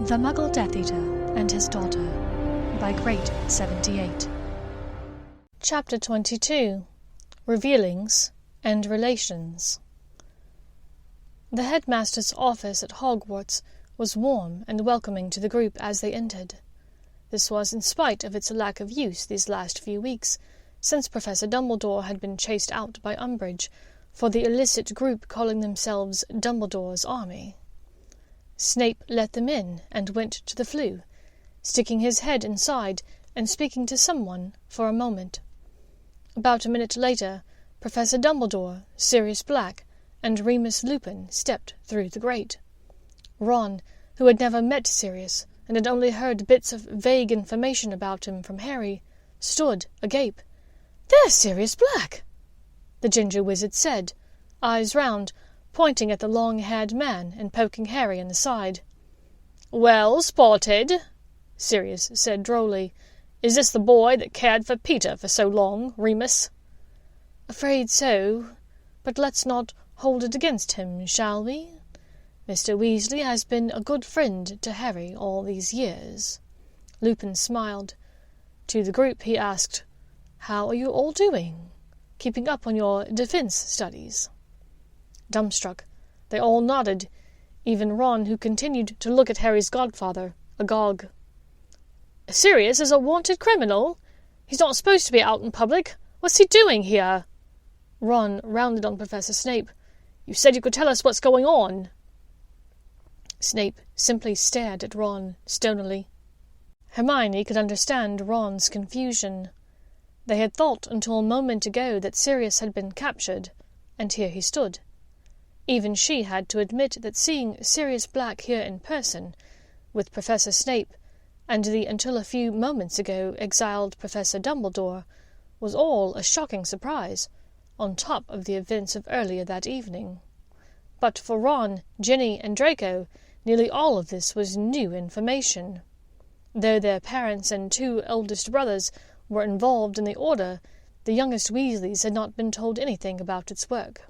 The Muggle Death Eater and His Daughter by Great 78. Chapter 22. Revealings and Relations. The headmaster's office at Hogwarts was warm and welcoming to the group as they entered. This was in spite of its lack of use these last few weeks, since Professor Dumbledore had been chased out by Umbridge for the illicit group calling themselves Dumbledore's Army. Snape let them in and went to the flue, sticking his head inside and speaking to someone for a moment. About a minute later, Professor Dumbledore, Sirius Black, and Remus Lupin stepped through the grate. Ron, who had never met Sirius and had only heard bits of vague information about him from Harry, stood agape. "There's Sirius Black!" the ginger wizard said, eyes round, pointing at the long-haired man and poking Harry in the side. "Well spotted," Sirius said drolly. "Is this the boy that cared for Peter for so long, Remus?" "Afraid so, but let's not hold it against him, shall we? Mr. Weasley has been a good friend to Harry all these years." Lupin smiled. To the group he asked, "How are you all doing? Keeping up on your defense studies?" Dumbstruck, they all nodded, even Ron, who continued to look at Harry's godfather, agog. "Sirius is a wanted criminal? He's not supposed to be out in public. What's he doing here?" Ron rounded on Professor Snape. "You said you could tell us what's going on." Snape simply stared at Ron stonily. Hermione could understand Ron's confusion. They had thought until a moment ago that Sirius had been captured, and here he stood. Even she had to admit that seeing Sirius Black here in person, with Professor Snape, and the until a few moments ago exiled Professor Dumbledore, was all a shocking surprise, on top of the events of earlier that evening. But for Ron, Ginny, and Draco, nearly all of this was new information. Though their parents and two eldest brothers were involved in the Order, the youngest Weasleys had not been told anything about its work.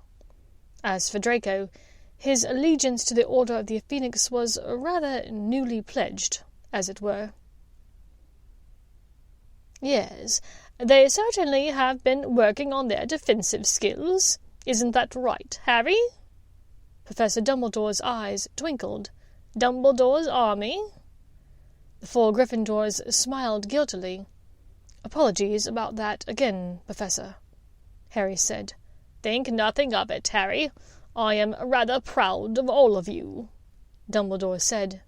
As for Draco, his allegiance to the Order of the Phoenix was rather newly pledged, as it were. "Yes, they certainly have been working on their defensive skills. Isn't that right, Harry?" Professor Dumbledore's eyes twinkled. "Dumbledore's Army?" The four Gryffindors smiled guiltily. "Apologies about that again, Professor," Harry said. "Think nothing of it, Harry. I am rather proud of all of you," Dumbledore said.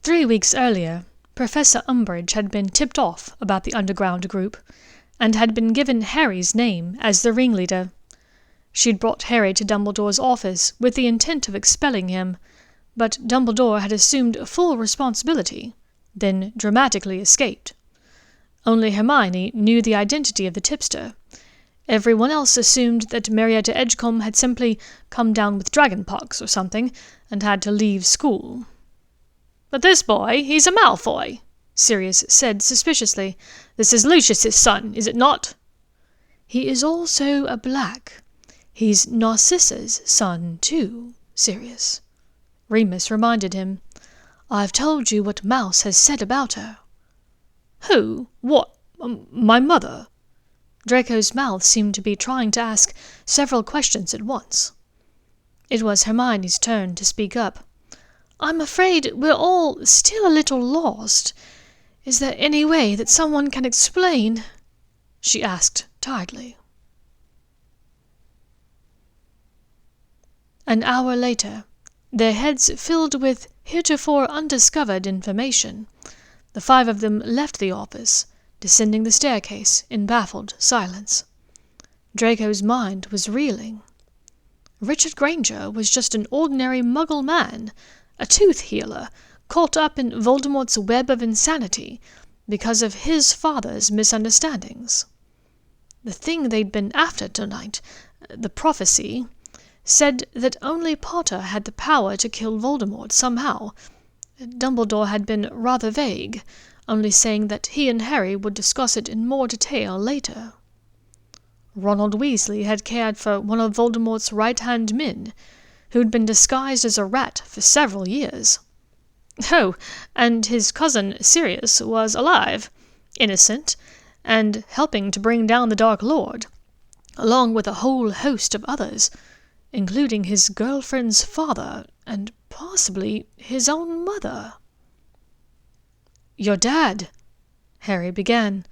3 weeks earlier, Professor Umbridge had been tipped off about the underground group, and had been given Harry's name as the ringleader. She'd brought Harry to Dumbledore's office with the intent of expelling him, but Dumbledore had assumed full responsibility, then dramatically escaped. Only Hermione knew the identity of the tipster. Everyone else assumed that Marietta Edgecombe had simply come down with dragonpox or something, and had to leave school. "But this boy, he's a Malfoy," Sirius said suspiciously. "This is Lucius's son, is it not?" "He is also a Black. He's Narcissa's son, too, Sirius," Remus reminded him. "I've told you what Mouse has said about her." "Who? What? My mother?" Draco's mouth seemed to be trying to ask several questions at once. It was Hermione's turn to speak up. "I'm afraid we're all still a little lost. Is there any way that someone can explain?" she asked tiredly. An hour later, their heads filled with heretofore undiscovered information, the 5 of them left the office, descending the staircase in baffled silence. Draco's mind was reeling. Richard Granger was just an ordinary Muggle man, a tooth healer, caught up in Voldemort's web of insanity because of his father's misunderstandings. The thing they'd been after tonight, the prophecy, said that only Potter had the power to kill Voldemort somehow. Dumbledore had been rather vague, only saying that he and Harry would discuss it in more detail later. Ronald Weasley had cared for one of Voldemort's right-hand men, who'd been disguised as a rat for several years. Oh, and his cousin Sirius was alive, innocent, and helping to bring down the Dark Lord, along with a whole host of others, including his girlfriend's father, and possibly his own mother. "Your dad," Harry began,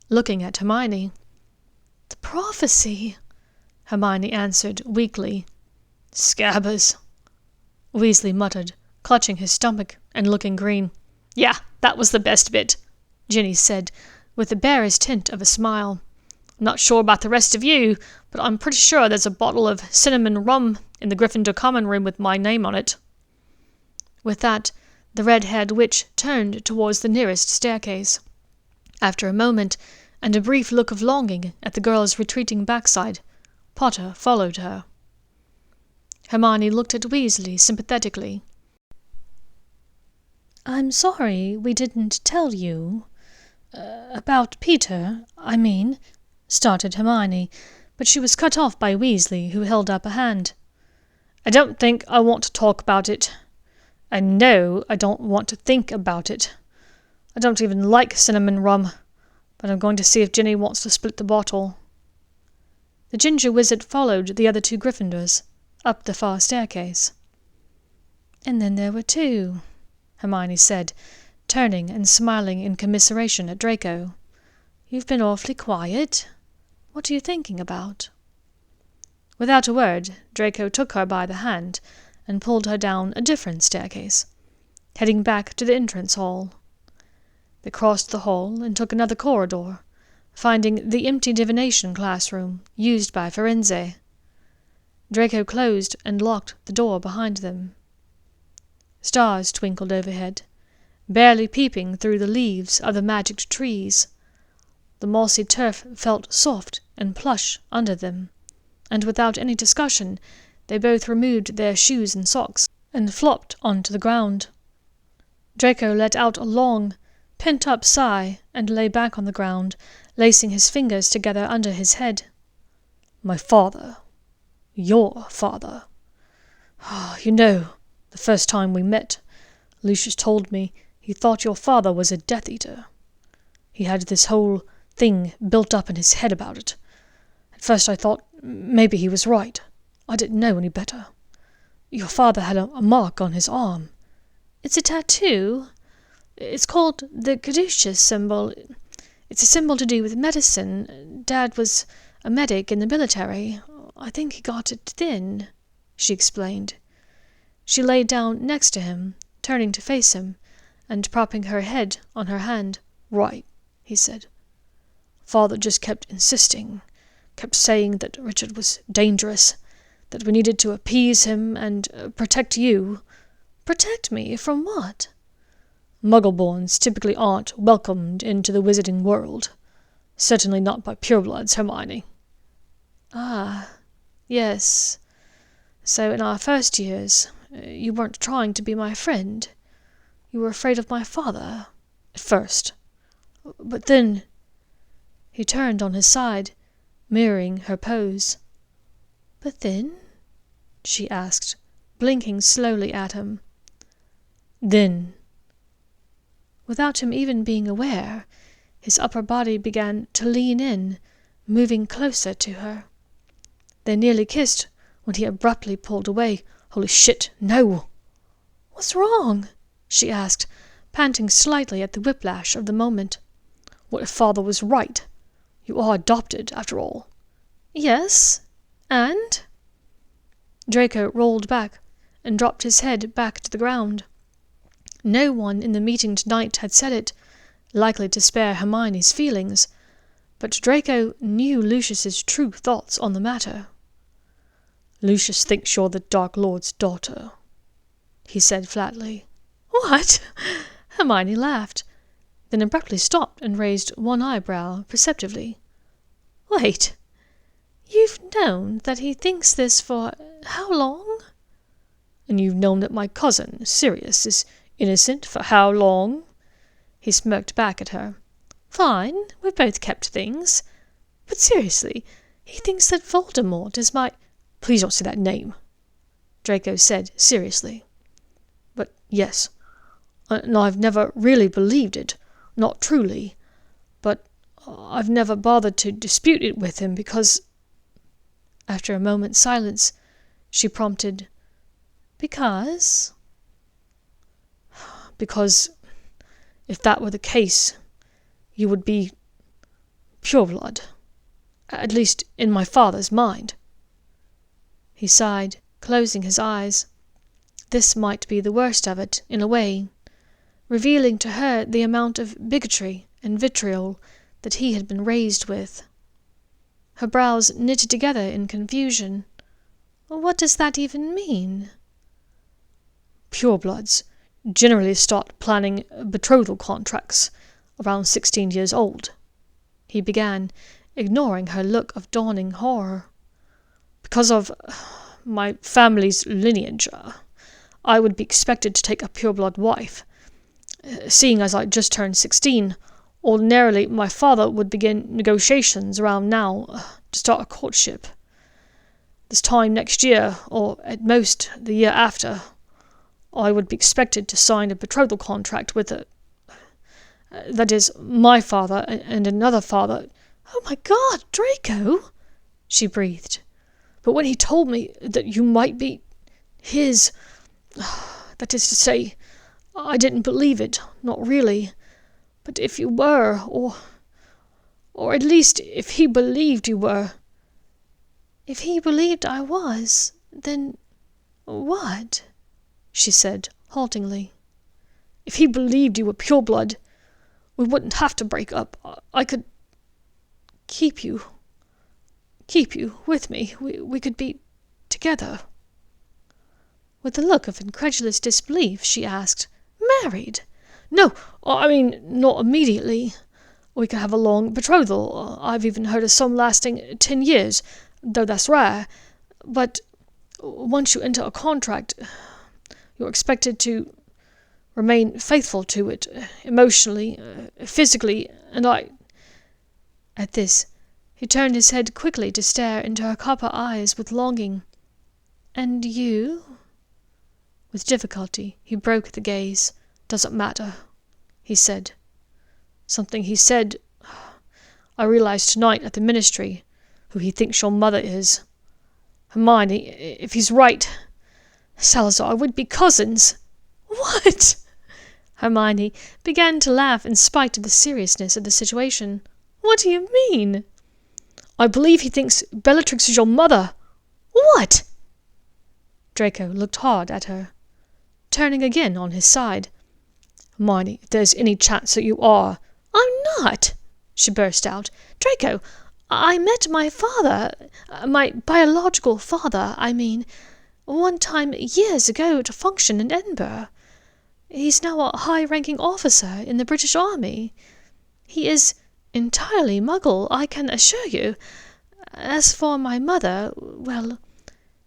looking at Hermione. "The prophecy," Hermione answered weakly. "Scabbers," Weasley muttered, clutching his stomach and looking green. "Yeah, that was the best bit," Ginny said, with the barest hint of a smile. "I'm not sure about the rest of you, but I'm pretty sure there's a bottle of cinnamon rum in the Gryffindor common room with my name on it." With that, the red-haired witch turned towards the nearest staircase. After a moment, and a brief look of longing at the girl's retreating backside, Potter followed her. Hermione looked at Weasley sympathetically. "I'm sorry we didn't tell you. About Peter, I mean," started Hermione, but she was cut off by Weasley, who held up a hand. "I don't think I want to talk about it. I know I don't want to think about it. I don't even like cinnamon rum, but I'm going to see if Ginny wants to split the bottle." The ginger wizard followed the other two Gryffindors up the far staircase. "And then there were two," Hermione said, turning and smiling in commiseration at Draco. "You've been awfully quiet. What are you thinking about?" Without a word, Draco took her by the hand and pulled her down a different staircase, heading back to the entrance hall. They crossed the hall and took another corridor, finding the empty divination classroom used by Firenze. Draco closed and locked the door behind them. Stars twinkled overhead, barely peeping through the leaves of the magicked trees. The mossy turf felt soft and plush under them, and without any discussion they both removed their shoes and socks and flopped onto the ground. Draco let out a long, pent-up sigh and lay back on the ground, lacing his fingers together under his head. "My father. Your father. You know, the first time we met, Lucius told me he thought your father was a Death Eater. He had this whole thing built up in his head about it. At first I thought maybe he was right. I didn't know any better. Your father had a mark on his arm." "It's a tattoo? It's called the caduceus symbol. It's a symbol to do with medicine. Dad was a medic in the military. I think he got it then," she explained. She lay down next to him, turning to face him, and propping her head on her hand. "Right," he said. "Father just kept insisting, kept saying that Richard was dangerous, that we needed to appease him and protect you." "Protect me from what?" "Muggle-borns typically aren't welcomed into the wizarding world. Certainly not by purebloods, Hermione." "Ah, yes. So in our first years, you weren't trying to be my friend. You were afraid of my father." "At first. But then—" He turned on his side, mirroring her pose. "But then?" she asked, blinking slowly at him. "Then—" Without him even being aware, his upper body began to lean in, moving closer to her. They nearly kissed when he abruptly pulled away. "Holy shit, no!" "What's wrong?" she asked, panting slightly at the whiplash of the moment. "What if father was right? You are adopted, after all." "Yes, and?" Draco rolled back and dropped his head back to the ground. No one in the meeting tonight had said it, likely to spare Hermione's feelings, but Draco knew Lucius's true thoughts on the matter. "Lucius thinks you're the Dark Lord's daughter," he said flatly. "What?" Hermione laughed, then abruptly stopped and raised one eyebrow perceptively. "Wait, you've known that he thinks this for how long?" "And you've known that my cousin, Sirius, is innocent for how long?" He smirked back at her. "Fine, we've both kept things. But seriously, he thinks that Voldemort is my—" "Please don't say that name," Draco said seriously. "But yes, and I've never really believed it, not truly, but I've never bothered to dispute it with him because—" After a moment's silence, she prompted, "Because?" "Because, if that were the case, you would be pureblood, at least in my father's mind." He sighed, closing his eyes. This might be the worst of it, in a way, revealing to her the amount of bigotry and vitriol that he had been raised with. Her brows knitted together in confusion. What does that even mean? "Purebloods generally start planning betrothal contracts around 16 years old," he began, ignoring her look of dawning horror. "Because of my family's lineage, I would be expected to take a pureblood wife. Seeing as I just turned 16, ordinarily my father would begin negotiations around now to start a courtship. This time next year, or at most the year after, I would be expected to sign a betrothal contract with that is, my father and another father—" "Oh my God, Draco!" she breathed. "But when he told me that you might be his, that is to say, I didn't believe it, not really. But if you were, or at least if he believed you were—" "If he believed I was, then what?" she said, haltingly. "If he believed you were pureblood, we wouldn't have to break up. I could keep you with me. We could be together." With a look of incredulous disbelief, she asked, "Married?" "No, I mean not immediately. We could have a long betrothal. I've even heard of some lasting 10 years, though that's rare. But once you enter a contract, you're expected to remain faithful to it, emotionally, physically, and I—" At this, he turned his head quickly to stare into her copper eyes with longing. "And you?" With difficulty, he broke the gaze. "Doesn't matter," he said. "Something he said, I realized tonight at the ministry, who he thinks your mother is. Hermione, if he's right, Salazar, we'd be cousins." "What?" Hermione began to laugh in spite of the seriousness of the situation. "What do you mean?" "I believe he thinks Bellatrix is your mother." "What?" Draco looked hard at her, turning again on his side. "Hermione, if there's any chance that you are—" "I'm not!" she burst out. "Draco, I met my father, my biological father, I mean, one time years ago at a function in Edinburgh. He's now a high-ranking officer in the British Army. He is entirely Muggle, I can assure you. As for my mother, well,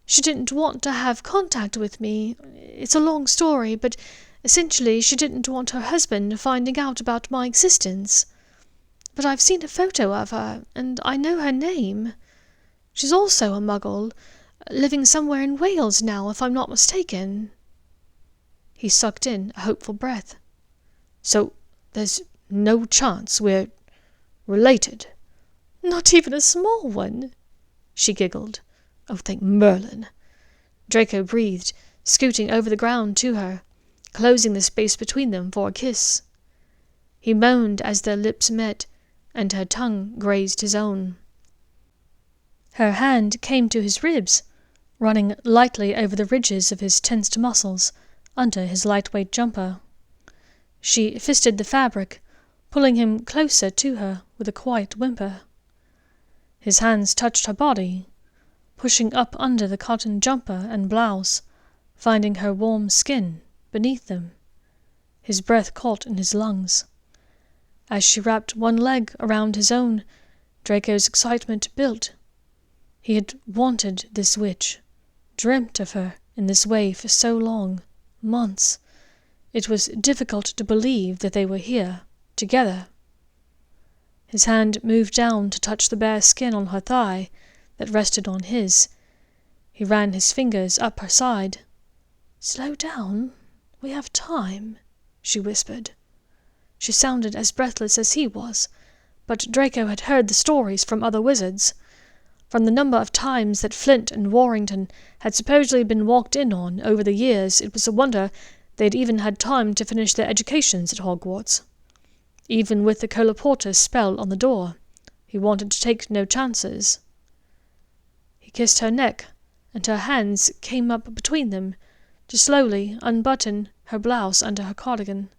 she didn't want to have contact with me. It's a long story, but essentially she didn't want her husband finding out about my existence. But I've seen a photo of her, and I know her name. She's also a Muggle, living somewhere in Wales now, if I'm not mistaken." He sucked in a hopeful breath. "So there's no chance we're related?" "Not even a small one," she giggled. "Oh, thank Merlin!" Draco breathed, scooting over the ground to her, closing the space between them for a kiss. He moaned as their lips met, and her tongue grazed his own. Her hand came to his ribs, running lightly over the ridges of his tensed muscles under his lightweight jumper. She fisted the fabric, pulling him closer to her with a quiet whimper. His hands touched her body, pushing up under the cotton jumper and blouse, finding her warm skin beneath them. His breath caught in his lungs. As she wrapped one leg around his own, Draco's excitement built. He had wanted this witch, dreamt of her in this way for so long, months. It was difficult to believe that they were here, together. His hand moved down to touch the bare skin on her thigh that rested on his. He ran his fingers up her side. "Slow down. We have time," she whispered. She sounded as breathless as he was, but Draco had heard the stories from other wizards. From the number of times that Flint and Warrington had supposedly been walked in on over the years, it was a wonder they had even had time to finish their educations at Hogwarts. Even with the colloportus spell on the door, he wanted to take no chances. He kissed her neck, and her hands came up between them to slowly unbutton her blouse under her cardigan.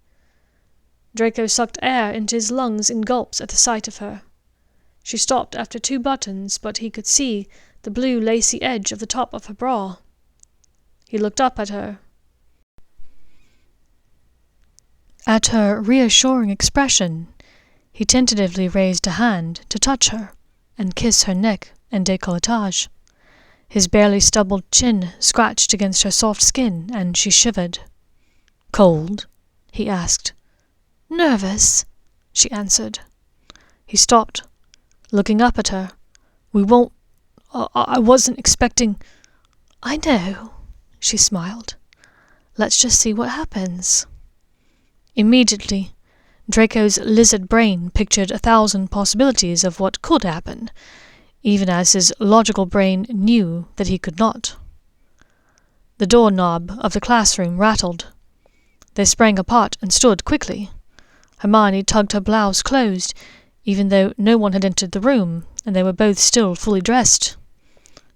Draco sucked air into his lungs in gulps at the sight of her. She stopped after 2 buttons, but he could see the blue lacy edge of the top of her bra. He looked up at her. At her reassuring expression, he tentatively raised a hand to touch her and kiss her neck and décolletage. His barely stubbled chin scratched against her soft skin, and she shivered. "Cold?" he asked. "Nervous," she answered. He stopped, looking up at her. "We won't... I wasn't expecting..." "I know," she smiled. "Let's just see what happens." Immediately, Draco's lizard brain pictured 1,000 possibilities of what could happen, even as his logical brain knew that he could not. The doorknob of the classroom rattled. They sprang apart and stood quickly. Hermione tugged her blouse closed, even though no one had entered the room, and they were both still fully dressed.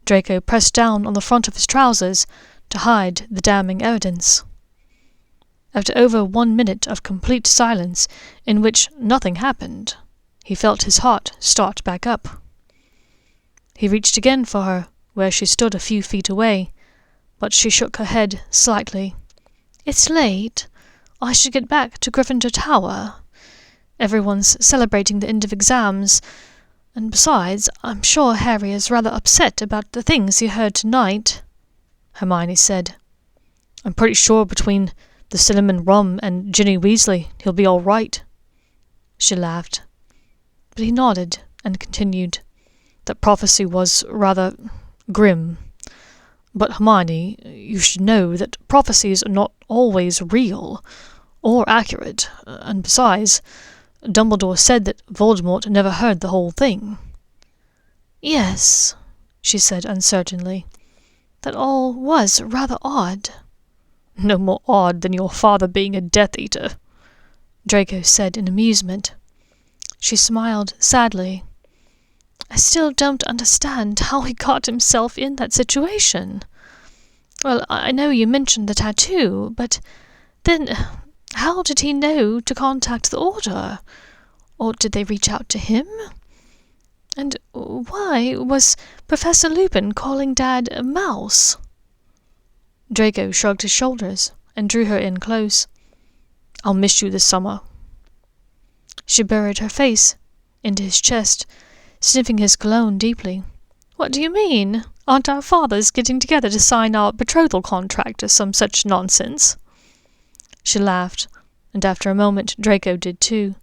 Draco pressed down on the front of his trousers to hide the damning evidence. After over 1 minute of complete silence, in which nothing happened, he felt his heart start back up. He reached again for her, where she stood a few feet away, but she shook her head slightly. "It's late. I should get back to Gryffindor Tower. Everyone's celebrating the end of exams, and besides, I'm sure Harry is rather upset about the things he heard tonight," Hermione said. "I'm pretty sure between the cinnamon rum and Ginny Weasley he'll be all right." She laughed. But he nodded and continued. "That prophecy was rather grim. But Hermione, you should know that prophecies are not always real or accurate, and besides, Dumbledore said that Voldemort never heard the whole thing." "Yes," she said uncertainly. "That all was rather odd." "No more odd than your father being a Death Eater," Draco said in amusement. She smiled sadly. "I still don't understand how he got himself in that situation. Well, I know you mentioned the tattoo, but then how did he know to contact the Order? Or did they reach out to him? And why was Professor Lupin calling Dad a mouse?" Draco shrugged his shoulders and drew her in close. "I'll miss you this summer." She buried her face into his chest, sniffing his cologne deeply. "What do you mean? Aren't our fathers getting together to sign our betrothal contract or some such nonsense?" She laughed, and after a moment Draco did too.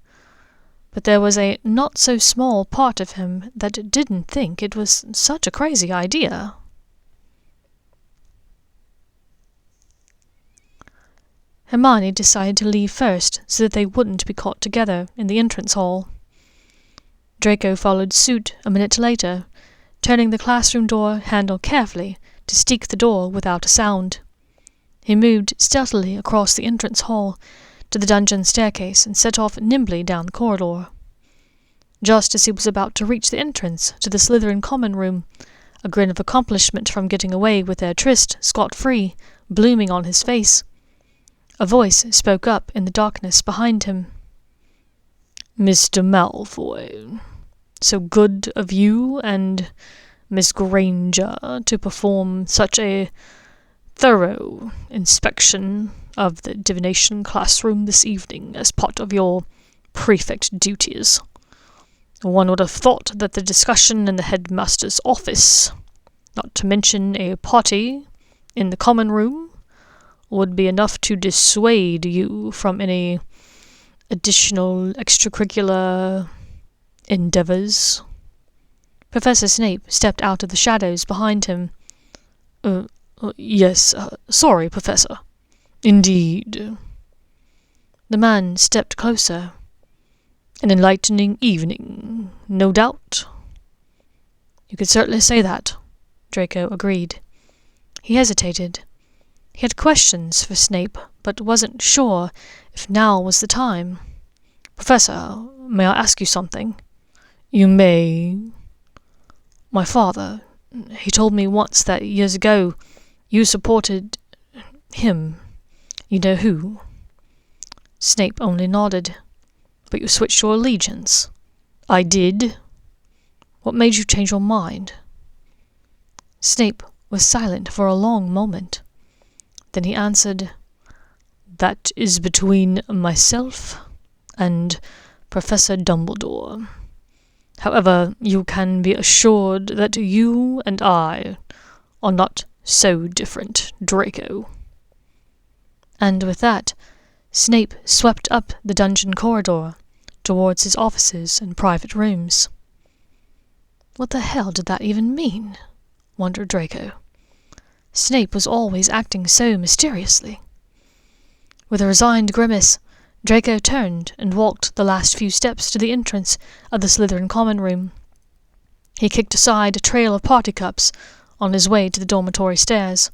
But there was a not-so-small part of him that didn't think it was such a crazy idea. Hermione decided to leave first so that they wouldn't be caught together in the entrance hall. Draco followed suit a minute later, turning the classroom door handle carefully to steek the door without a sound. He moved stealthily across the entrance hall to the dungeon staircase and set off nimbly down the corridor. Just as he was about to reach the entrance to the Slytherin common room, a grin of accomplishment from getting away with their tryst scot-free blooming on his face, a voice spoke up in the darkness behind him. "Mr. Malfoy, so good of you and Miss Granger to perform such a thorough inspection of the divination classroom this evening as part of your prefect duties. One would have thought that the discussion in the headmaster's office, not to mention a party in the common room, would be enough to dissuade you from any additional extracurricular endeavors." Professor Snape stepped out of the shadows behind him. Yes, sorry, Professor. Indeed." The man stepped closer. "An enlightening evening, no doubt?" "You could certainly say that," Draco agreed. He hesitated. He had questions for Snape, but wasn't sure if now was the time. "Professor, may I ask you something?" "You may." "My father, he told me once that years ago you supported him. You know who?" Snape only nodded. "But you switched your allegiance." "I did." "What made you change your mind?" Snape was silent for a long moment. Then he answered, "That is between myself and Professor Dumbledore. However, you can be assured that you and I are not so different, Draco." And with that, Snape swept up the dungeon corridor towards his offices and private rooms. What the hell did that even mean? Wondered Draco. Snape was always acting so mysteriously. With a resigned grimace, Draco turned and walked the last few steps to the entrance of the Slytherin common room. He kicked aside a trail of party cups on his way to the dormitory stairs.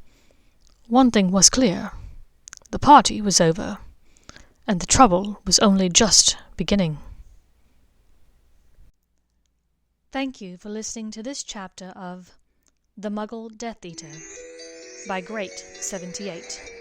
One thing was clear. The party was over, and the trouble was only just beginning. Thank you for listening to this chapter of The Muggle Death Eater by Great 78.